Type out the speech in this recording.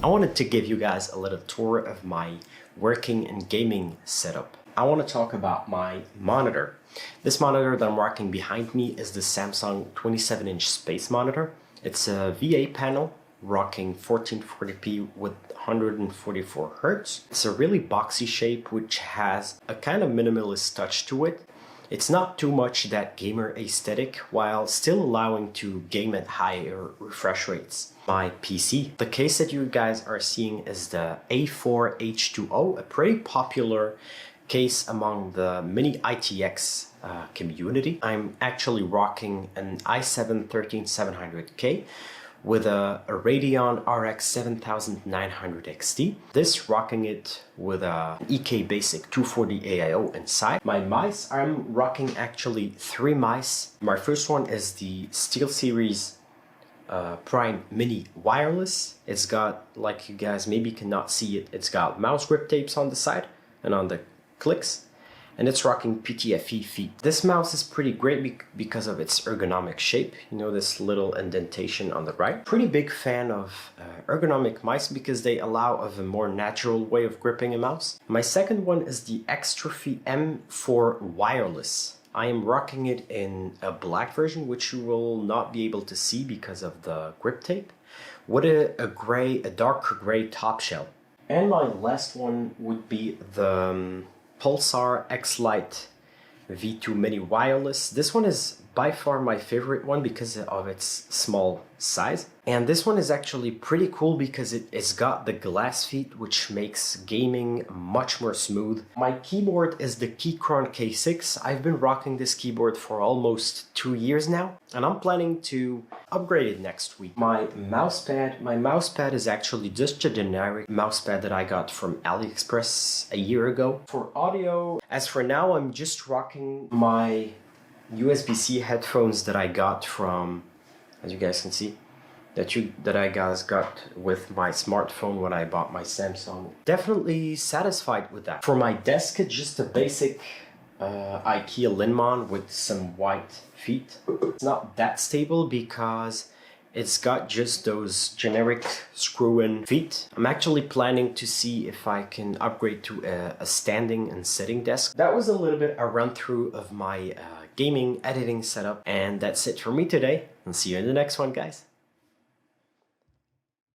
I wanted to give you guys a little tour of my working and gaming setup. I want to talk about my monitor. This monitor that I'm rocking behind me is the Samsung 27-inch Space Monitor. It's a VA panel rocking 1440p with 144 Hz. It's a really boxy shape which has a kind of minimalist touch to it. It's not too much that gamer aesthetic while still allowing to game at higher refresh rates. My PC. The case that you guys are seeing is the A4H2O, a pretty popular case among the mini ITX community. I'm actually rocking an i7-13700K with a Radeon RX 7900 XT. This rocking it with a EK Basic 240 AIO inside. My mice, I'm rocking actually 3 mice. My first one is the SteelSeries Prime Mini Wireless. It's got, like you guys maybe cannot see it, it's got mouse grip tapes on the side and on the clicks, and it's rocking PTFE feet. This mouse is pretty great because of its ergonomic shape. You know, this little indentation on the right. Pretty big fan of ergonomic mice because they allow of a more natural way of gripping a mouse. My second one is the Xtrophy M4 Wireless. I am rocking it in a black version, which you will not be able to see because of the grip tape, with a darker gray top shell. And my last one would be the Pulsar X-Lite V2 Mini Wireless. This one is by far my favorite one because of its small size. And this one is actually pretty cool because it's got the glass feet, which makes gaming much more smooth. My keyboard is the Keychron K6. I've been rocking this keyboard for almost 2 years now, and I'm planning to upgrade it next week. My mousepad is actually just a generic mousepad that I got from AliExpress a year ago. For audio, as for now, I'm just rocking my USB-C headphones that I got from, as you guys can see, that I guys got with my smartphone when I bought my Samsung. Definitely satisfied with that. For my desk, it's just a basic IKEA Linmon with some white feet. It's not that stable because it's got just those generic screw-in feet. I'm actually planning to see if I can upgrade to a standing and sitting desk. That was a little bit a run-through of my gaming editing setup, and that's it for me today. And see you in the next one, guys.